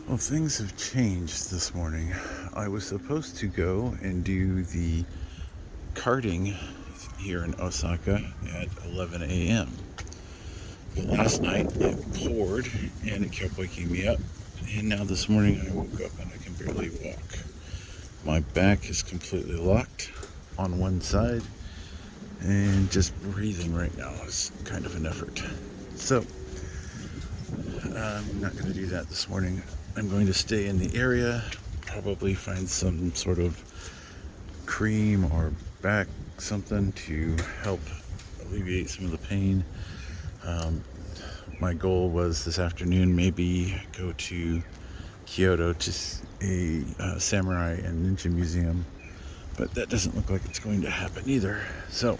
Well, things have changed this morning. I was supposed to go and do the karting here in Osaka at 11 a.m. But last night it poured and it kept waking me up. And now this morning I woke up and I can barely walk. My back is completely locked on one side, and just breathing right now is kind of an effort. So I'm not going to do that this morning. I'm going to stay in the area, probably find some sort of cream or back something to help alleviate some of the pain. My goal was this afternoon maybe go to Kyoto to a samurai and ninja museum, but that doesn't look like it's going to happen either. So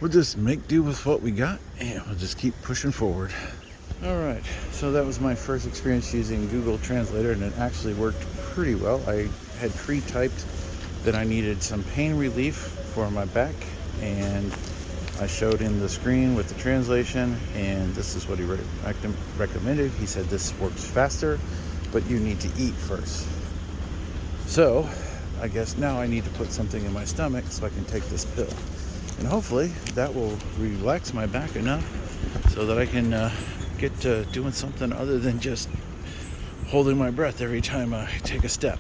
we'll just make do with what we got and we'll just keep pushing forward. Alright, so that was my first experience using Google Translator, and it actually worked pretty well. I had pre-typed that I needed some pain relief for my back, and I showed him the screen with the translation, and this is what he recommended. He said this works faster, but you need to eat first. So I guess now I need to put something in my stomach so I can take this pill, and hopefully that will relax my back enough so that I can get to doing something other than just holding my breath every time I take a step.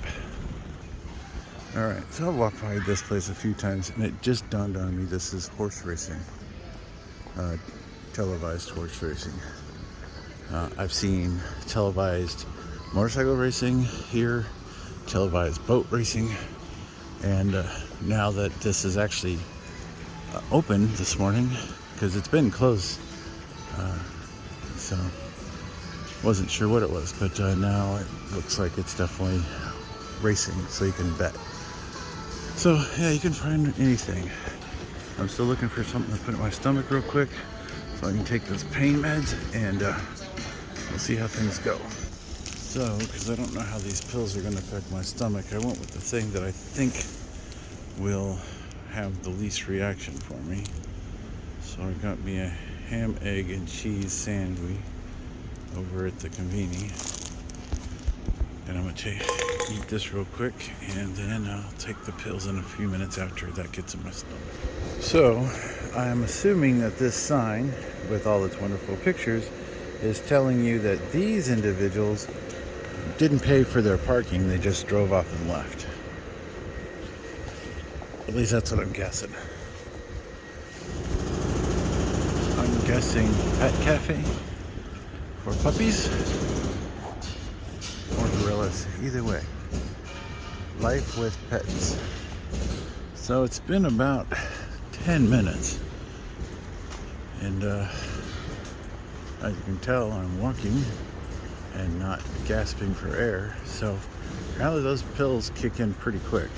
Alright, so I've walked by this place a few times and it just dawned on me this is horse racing. Televised horse racing. I've seen televised motorcycle racing here, televised boat racing, and now that this is actually open this morning, because it's been closed, so wasn't sure what it was, but now it looks like it's definitely racing, so you can bet. So yeah, you can find anything. I'm still looking for something to put in my stomach real quick so I can take those pain meds, and we'll see how things go. So, because I don't know how these pills are going to affect my stomach, I went with the thing that I think will have the least reaction for me. So I got me a ham, egg, and cheese sandwich over at the conveni, and I'm going to eat this real quick, and then I'll take the pills in a few minutes after that gets in my stomach. So I'm assuming that this sign with all its wonderful pictures is telling you that these individuals didn't pay for their parking, they just drove off and left. At least that's what I'm guessing. I'm guessing pet cafe for puppies or gorillas. Either way, life with pets. So it's been about 10 minutes, and as you can tell, I'm walking and not gasping for air. So apparently those pills kick in pretty quick.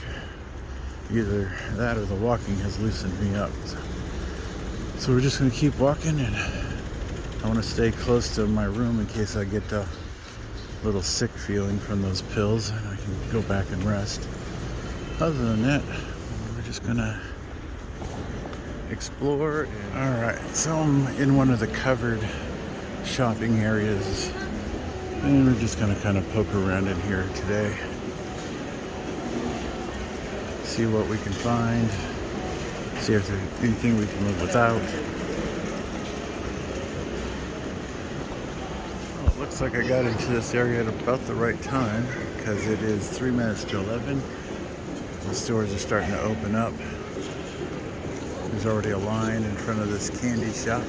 Either that or the walking has loosened me up. So we're just going to keep walking, and I want to stay close to my room in case I get a little sick feeling from those pills, and I can go back and rest. Other than that, we're just going to explore. Alright, so I'm in one of the covered shopping areas, and we're just going to kind of poke around in here today. See what we can find. See if there's anything we can live without. Well, it looks like I got into this area at about the right time, because it is 3 minutes to 11. The stores are starting to open up. There's already a line in front of this candy shop.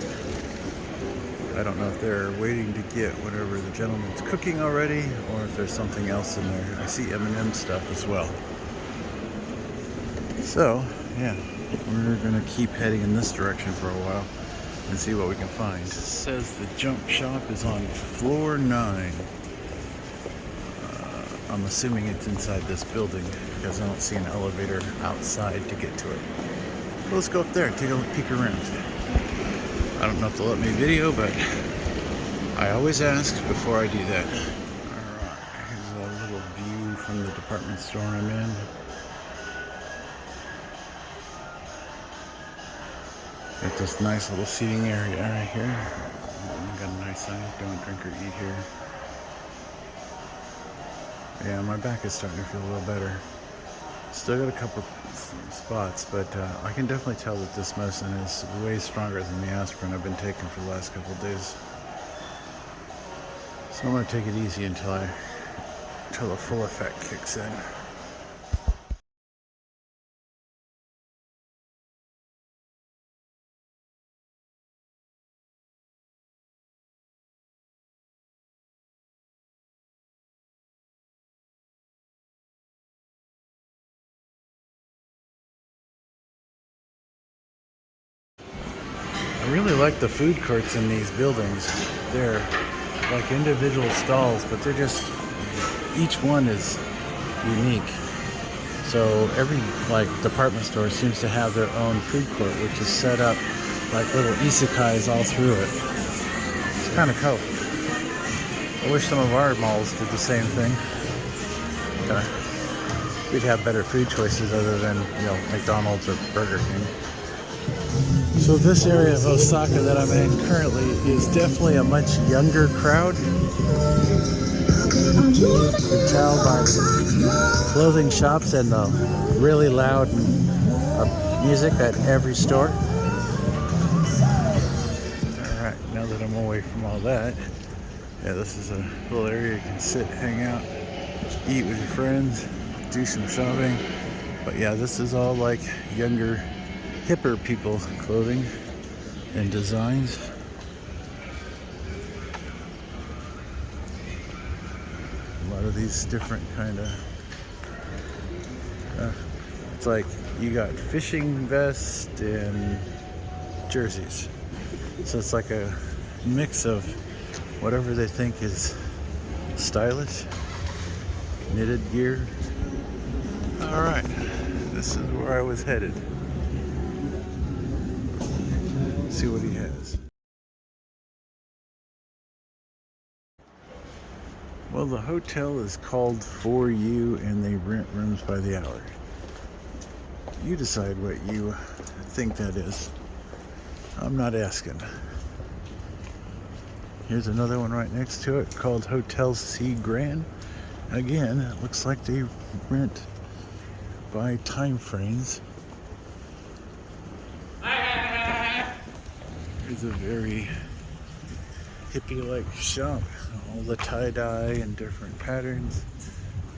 I don't know if they're waiting to get whatever the gentleman's cooking already, or if there's something else in there. I see M&M stuff as well. So, yeah, we're gonna keep heading in this direction for a while and see what we can find. It says the junk shop is on floor 9. I'm assuming it's inside this building because I don't see an elevator outside to get to it. Well, let's go up there and take a peek around. I don't know if they'll let me video, but I always ask before I do that. Alright, here's a little view from the department store I'm in. Got this nice little seating area right here. Got a nice sign, don't drink or eat here. Yeah, my back is starting to feel a little better. Still got a couple spots, but I can definitely tell that this medicine is way stronger than the aspirin I've been taking for the last couple of days. So I'm going to take it easy until the full effect kicks in. I really like the food courts in these buildings. They're like individual stalls, but they're just, each one is unique. So every like department store seems to have their own food court, which is set up like little isekais all through it. It's kind of cool. I wish some of our malls did the same thing. We'd have better food choices other than, McDonald's or Burger King. So this area of Osaka that I'm in currently is definitely a much younger crowd. You can tell by the clothing shops and the really loud music at every store. Alright, now that I'm away from all that, yeah, this is a little area you can sit, hang out, eat with your friends, do some shopping. But yeah, this is all like younger, hipper people clothing and designs. A lot of these different kind of it's like you got fishing vests and jerseys, so it's like a mix of whatever they think is stylish, knitted gear. All right, this is where I was headed. See what he has. Well, the hotel is called For You, and they rent rooms by the hour. You decide what you think that is. I'm not asking. Here's another one right next to it called Hotel Sea Grand. Again, it looks like they rent by time frames. It's a very hippie-like shop. All the tie-dye and different patterns.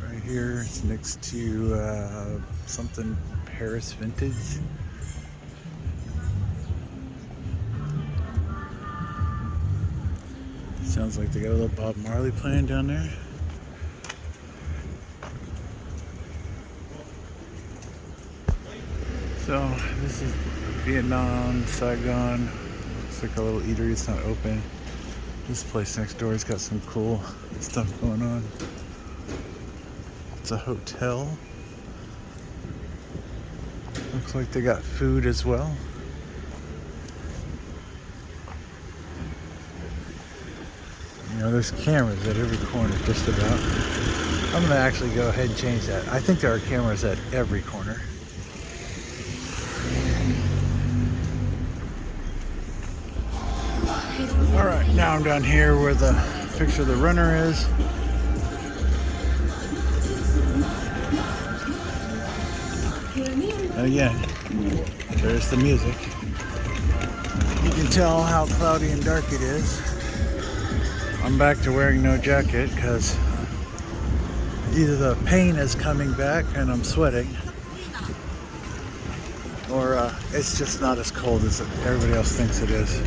Right here, it's next to something Paris vintage. Sounds like they got a little Bob Marley playing down there. So this is Vietnam, Saigon. Looks like a little eatery. It's not open. This place next door has got some cool stuff going on. It's a hotel. Looks like they got food as well. There's cameras at every corner, just about. I'm gonna actually go ahead and change that. I think there are cameras at every corner. All right, now I'm down here where the picture of the runner is. And again, there's the music. You can tell how cloudy and dark it is. I'm back to wearing no jacket because either the pain is coming back and I'm sweating, or it's just not as cold as everybody else thinks it is.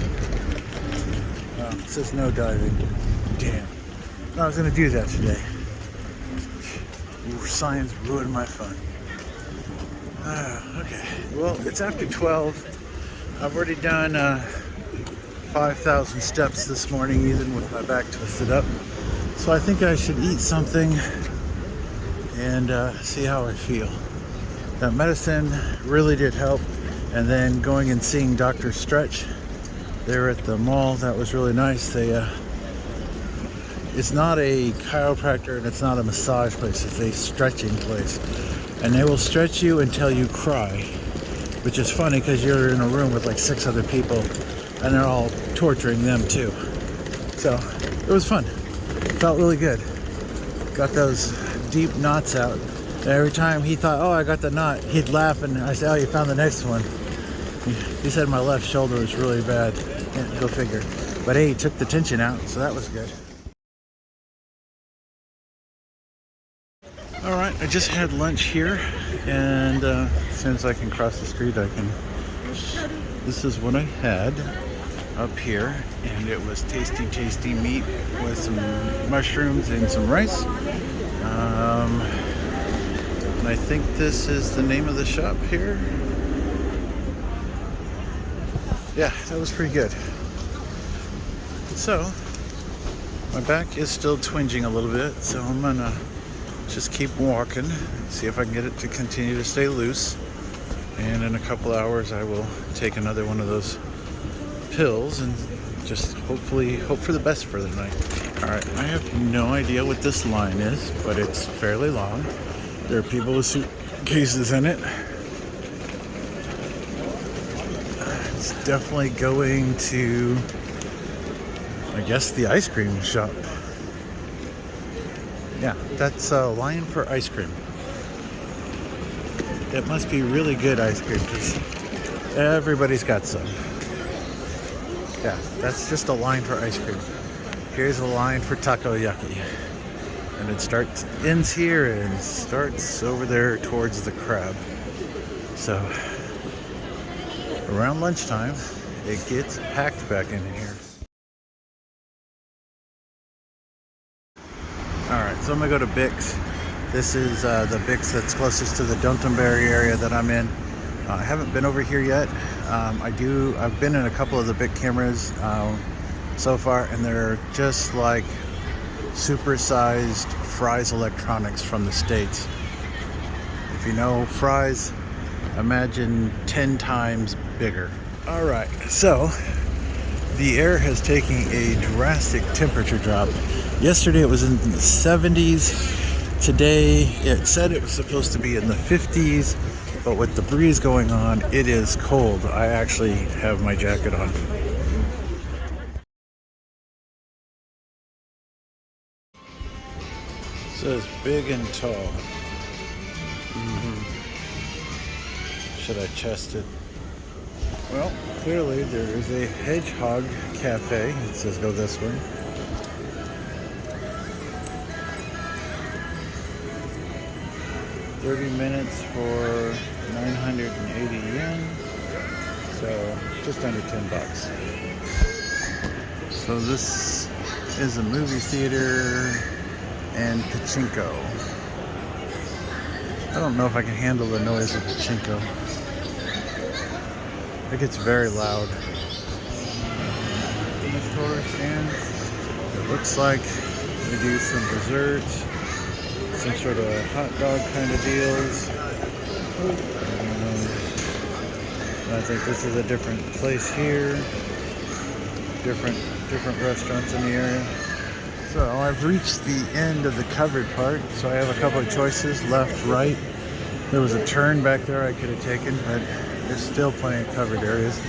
It says no diving. Damn. No, I was going to do that today. Science ruined my fun. Okay. Well, it's after 12. I've already done 5,000 steps this morning, even with my back twisted up. So I think I should eat something and see how I feel. That medicine really did help. And then going and seeing Dr. Stretch there at the mall, that was really nice. It's not a chiropractor and it's not a massage place, it's a stretching place. And they will stretch you until you cry, which is funny because you're in a room with like 6 other people and they're all torturing them too. So it was fun. It felt really good. Got those deep knots out. And every time he thought, oh, I got the knot, he'd laugh, and I said, oh, you found the next one. He said my left shoulder was really bad. Yeah, go figure. But hey, he took the tension out, so that was good. All right, I just had lunch here, and as soon as I can cross the street, I can. This is what I had up here, and it was tasty, tasty meat with some mushrooms and some rice. And I think this is the name of the shop here. Yeah, that was pretty good. So, my back is still twinging a little bit, so I'm gonna just keep walking, see if I can get it to continue to stay loose. And in a couple hours, I will take another one of those pills and just hopefully hope for the best for the night. All right, I have no idea what this line is, but it's fairly long. There are people with suitcases in it. It's definitely going to, I guess, the ice cream shop. Yeah, that's a line for ice cream. It must be really good ice cream because everybody's got some. Yeah, that's just a line for ice cream. Here's a line for takoyaki. And it ends here and starts over there towards the crab. So, around lunchtime, it gets packed back in here. Alright, so I'm gonna go to Bix. This is the Bix that's closest to the Downtonbury area that I'm in. I haven't been over here yet. I've been in a couple of the Bic cameras so far, and they're just like supersized Fry's Electronics from the States. If you know Fry's, imagine 10 times bigger. All right, so the air has taken a drastic temperature drop. Yesterday it was in the 70s. Today it said it was supposed to be in the 50s, but with the breeze going on, it is cold. I actually have my jacket on. It says big and tall. Should I chest it? Well, clearly there is a hedgehog cafe. It says go this way. $30 minutes for 980 yen. So just under $10. So this is a movie theater and pachinko. I don't know if I can handle the noise of pachinko. It gets very loud. In the tourist stand, it looks like they do some desserts, some sort of hot dog kind of deals. I think this is a different place here. Different restaurants in the area. So I've reached the end of the covered part, so I have a couple of choices, left, right. There was a turn back there I could have taken, but there's still plenty of covered areas.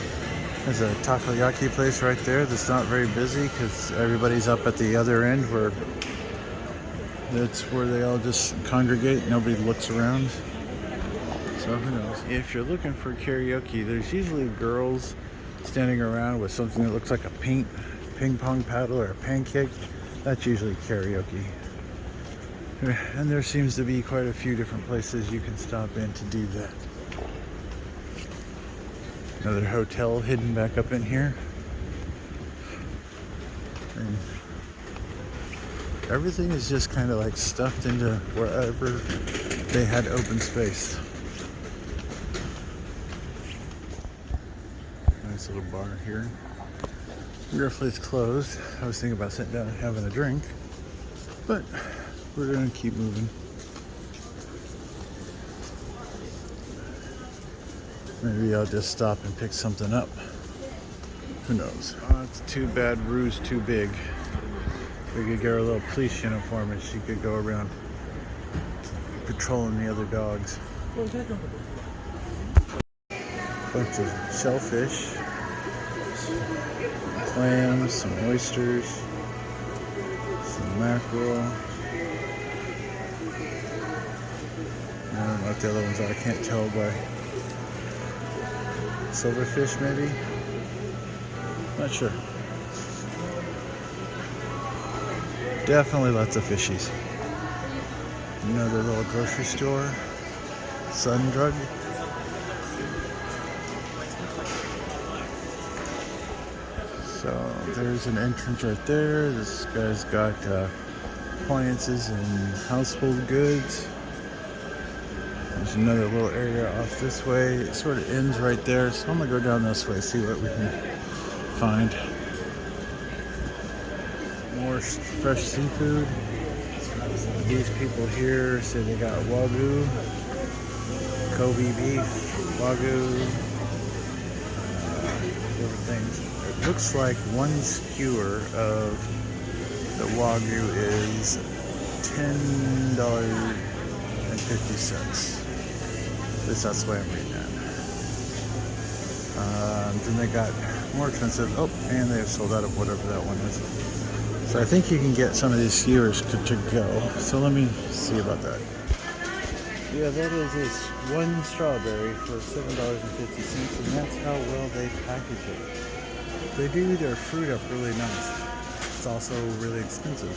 There's a takoyaki place right there that's not very busy because everybody's up at the other end where that's where they all just congregate. Nobody looks around. So who knows? If you're looking for karaoke, there's usually girls standing around with something that looks like a ping pong paddle or a pancake. That's usually karaoke. And there seems to be quite a few different places you can stop in to do that. Another hotel hidden back up in here. And everything is just kind of like stuffed into wherever they had open space. Nice little bar here. Griffith's closed. I was thinking about sitting down and having a drink, but we're gonna keep moving. Maybe I'll just stop and pick something up. Who knows? Oh, it's too bad Rue's too big. We could get her a little police uniform and she could go around patrolling the other dogs. Bunch of shellfish, clams, some oysters, some mackerel. don't know what the other ones are. I can't tell by silverfish maybe. Not sure. Definitely lots of fishies. Another little grocery store. Sun Drug. So there's an entrance right there. This guy's got appliances and household goods. There's another little area off this way. It sort of ends right there. So I'm gonna go down this way, see what we can find. More fresh seafood. These people here say they got Wagyu, Kobe beef, Wagyu, different things. It looks like one skewer of the Wagyu is $10.50. At least that's the way I'm reading that. Then they got more expensive. Oh, and they have sold out of whatever that one is. So I think you can get some of these skewers to go. So let me see about that. Yeah, that is this one strawberry for $7.50, and that's how well they package it. They do their fruit up really nice. It's also really expensive.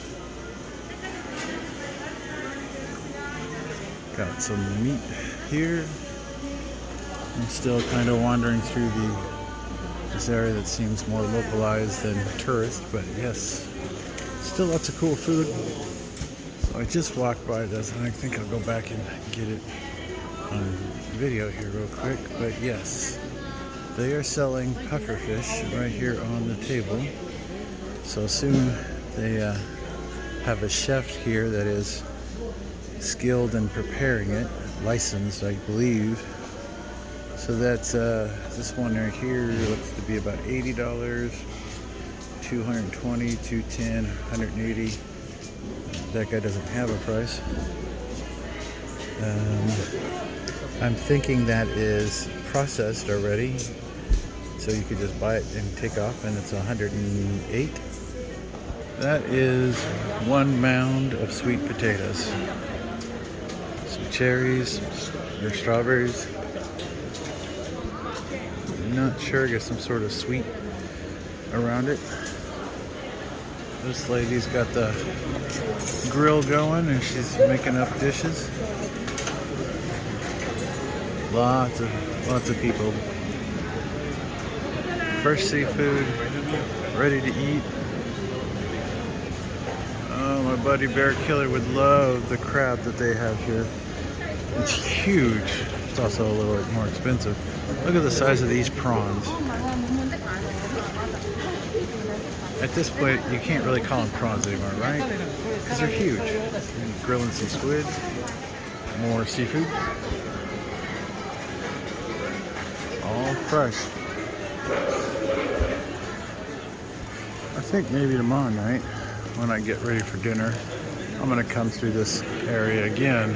Got some meat here. I'm still kind of wandering through this area that seems more localized than tourist, but yes, still lots of cool food. So I just walked by this, and I think I'll go back and get it on video here real quick. But yes, they are selling pufferfish right here on the table. So soon they have a chef here that is skilled in preparing it, licensed, I believe. So that's this one right here looks to be about $80, $220, $210, $180. That guy doesn't have a price. I'm thinking that is processed already, so you could just buy it and take off, and it's $108. That is one mound of sweet potatoes, some cherries or strawberries. Not sure, I guess some sort of sweet around it. This lady's got the grill going and she's making up dishes. Lots of people. Fresh seafood, ready to eat. Oh, my buddy Bear Killer would love the crab that they have here. It's huge. It's also a little bit more expensive. Look at the size of these prawns. At this point, you can't really call them prawns anymore, right? Because they're huge. And grilling some squid. More seafood. All fresh. I think maybe tomorrow night, when I get ready for dinner, I'm going to come through this area again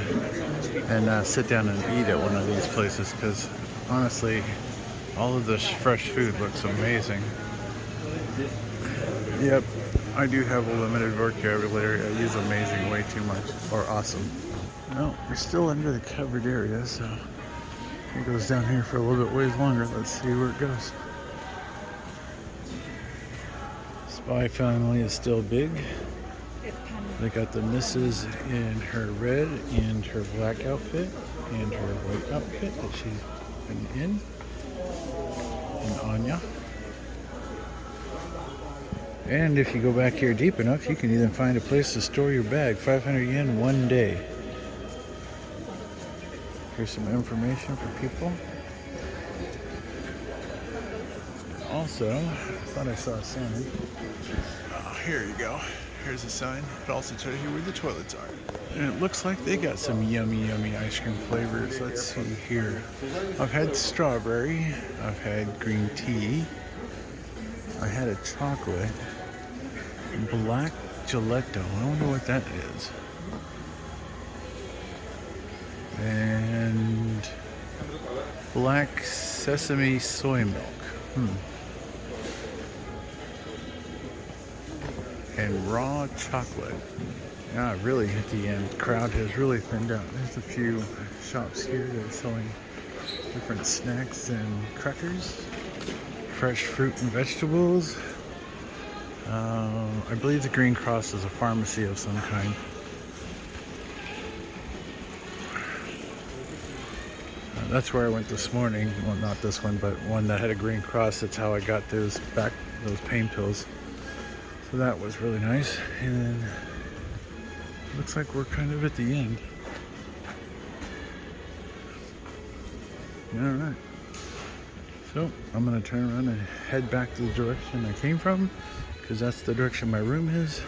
and sit down and eat at one of these places, because honestly, all of this fresh food looks amazing. Yep, I do have a limited vocabulary. I use amazing way too much, or awesome. Well, we're still under the covered area, so it goes down here for a little bit ways longer. Let's see where it goes. Spy Family is still big. They got the missus in her red and her black outfit and her white outfit that she's been in. And Anya. And if you go back here deep enough, you can even find a place to store your bag. 500 yen one day. Here's some information for people. Also, I thought I saw a sign. Oh, here you go. Here's a sign. It also tells you where the toilets are. And it looks like they got some yummy ice cream flavors. Let's see here. I've had strawberry. I've had green tea. I had a chocolate. Black gelato. I wonder what that is. And black sesame soy milk. And raw chocolate. Yeah, really at the end, crowd has really thinned out. There's a few shops here that are selling different snacks and crackers, fresh fruit and vegetables. I believe the Green Cross is a pharmacy of some kind. That's where I went this morning. Well, not this one, but one that had a Green Cross. That's how I got those pain pills. So that was really nice. And looks like we're kind of at the end. All right. So I'm gonna turn around and head back to the direction I came from, because that's the direction my room is.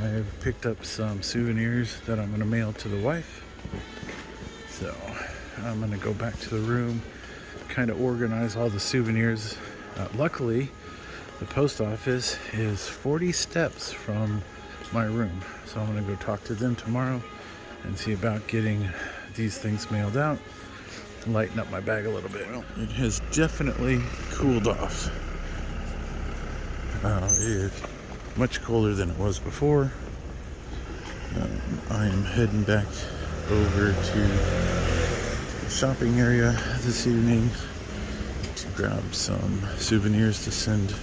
I've picked up some souvenirs that I'm gonna mail to the wife. So I'm gonna go back to the room, kind of organize all the souvenirs. Luckily, the post office is 40 steps from my room. So I'm gonna go talk to them tomorrow and see about getting these things mailed out and lighten up my bag a little bit. Well, it has definitely cooled off. It is much colder than it was before. I am heading back over to the shopping area this evening to grab some souvenirs to send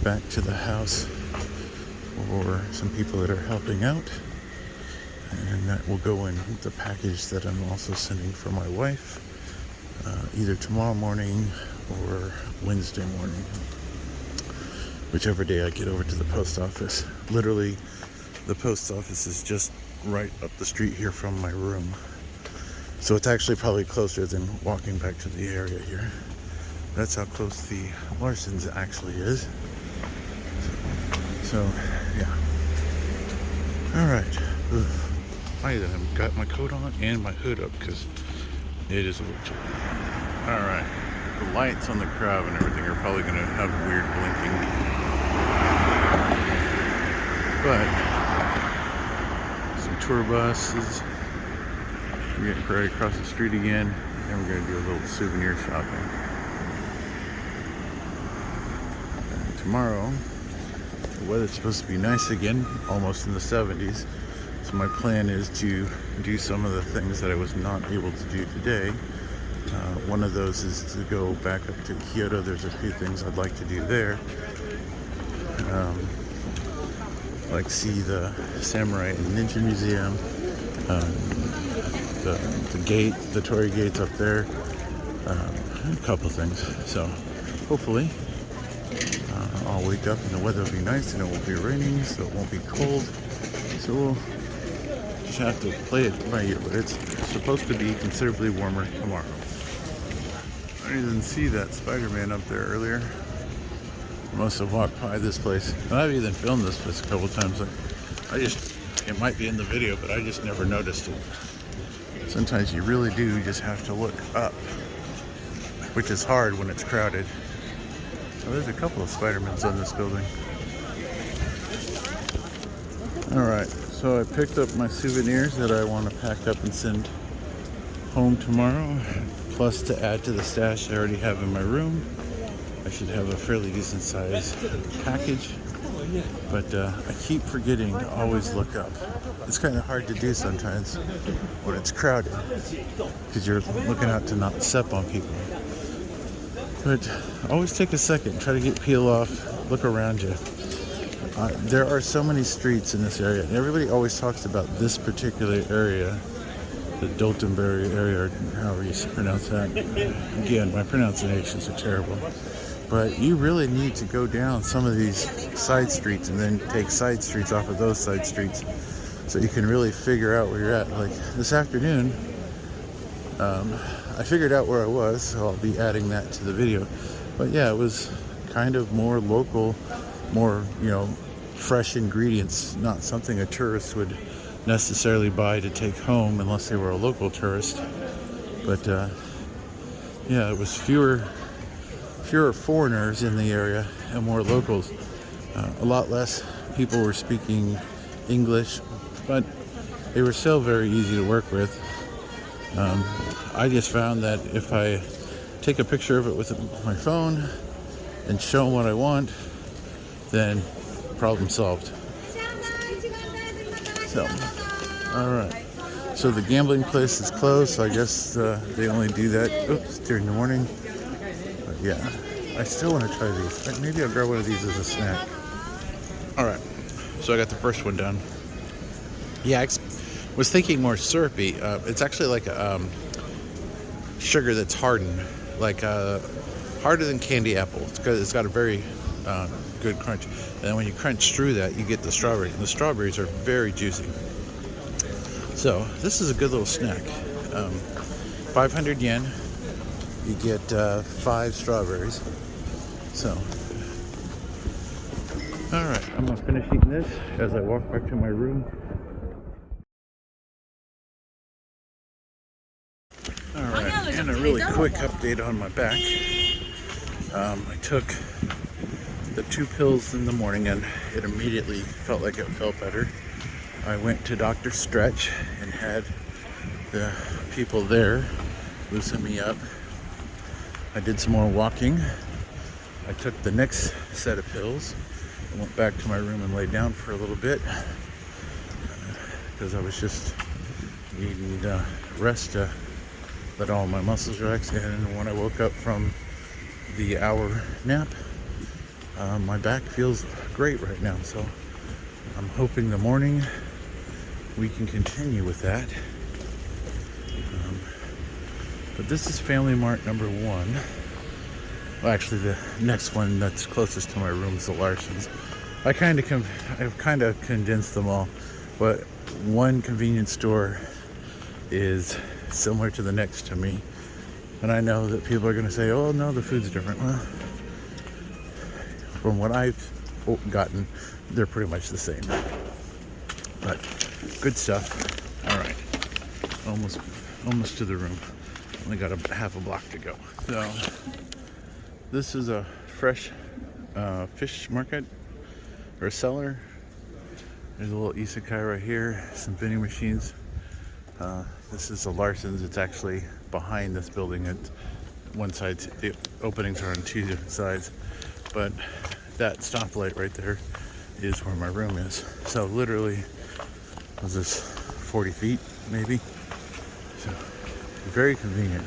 back to the house for some people that are helping out, and that will go in the package that I'm also sending for my wife, either tomorrow morning or Wednesday morning, whichever day I get over to the post office. Literally, the post office is just right up the street here from my room, so it's actually probably closer than walking back to the area here. That's how close the Larson's actually is. So yeah. All right. I even got my coat on and my hood up because it is a little chilly. All right. The lights on the crowd and everything are probably going to have weird blinking, but some tour buses. We're getting right across the street again, and we're going to do a little souvenir shopping. And tomorrow, the weather's supposed to be nice again, almost in the 70s. So my plan is to do some of the things that I was not able to do today. One of those is to go back up to Kyoto. There's a few things I'd like to do there. Like see the Samurai and Ninja Museum, the gate, the Torii gates up there, a couple things. So hopefully I'll wake up and the weather will be nice and it won't be raining, so it won't be cold. So we'll just have to play it by ear, but it's supposed to be considerably warmer tomorrow. I didn't see that Spider-Man up there earlier. I must have walked by this place. And I've even filmed this place a couple times. It might be in the video, but I just never noticed it. Sometimes you really do just have to look up, which is hard when it's crowded. Oh, there's a couple of Spider-Mans on this building. Alright, so I picked up my souvenirs that I want to pack up and send home tomorrow, plus to add to the stash I already have in my room. I should have a fairly decent sized package, but I keep forgetting to always look up. It's kind of hard to do sometimes when it's crowded, because you're looking out to not step on people. But always take a second, try to get peel off, look around you. There are so many streets in this area, and everybody always talks about this particular area, the Doltenberry area, or however you pronounce that. Again, my pronunciations are terrible. But you really need to go down some of these side streets and then take side streets off of those side streets so you can really figure out where you're at. Like this afternoon, I figured out where I was, so I'll be adding that to the video. But yeah, it was kind of more local, more, fresh ingredients, not something a tourist would necessarily buy to take home unless they were a local tourist. But yeah, it was fewer foreigners in the area and more locals. A lot less people were speaking English, but they were still very easy to work with. I just found that if I take a picture of it with my phone and show them what I want, then problem solved. So, all right. So the gambling place is closed, so I guess they only do that, during the morning. But yeah, I still want to try these. Maybe I'll grab one of these as a snack. All right. So I got the first one done. Yeah, I was thinking more syrupy. It's actually like sugar that's hardened, like harder than candy apple. It's got a very good crunch. And then when you crunch through that, you get the strawberry. And the strawberries are very juicy. So this is a good little snack. 500 yen. You get 5 strawberries. So, all right, I'm gonna finish eating this as I walk back to my room. All right, and a really quick update on my back. I took the 2 pills in the morning and it immediately felt like it felt better. I went to Dr. Stretch and had the people there loosen me up. I did some more walking. I took the next set of pills and went back to my room and laid down for a little bit because I was just needing rest to let all my muscles relax. And when I woke up from the hour nap, my back feels great right now. So I'm hoping the morning we can continue with that. But this is Family Mart number 1. Well, actually, the next one that's closest to my room is the Larsens. I've kind of condensed them all, but one convenience store is similar to the next to me. And I know that people are going to say, "Oh no, the food's different." Well, from what I've gotten, they're pretty much the same. But good stuff. All right, almost to the room. Only got a half a block to go. So this is a fresh fish market or cellar. There's a little isekai right here, some vending machines. This is the Larsens. It's actually behind this building. At one side, the openings are on 2 different sides, but that stoplight right there is where my room is. So literally, was this 40 feet maybe? So very convenient.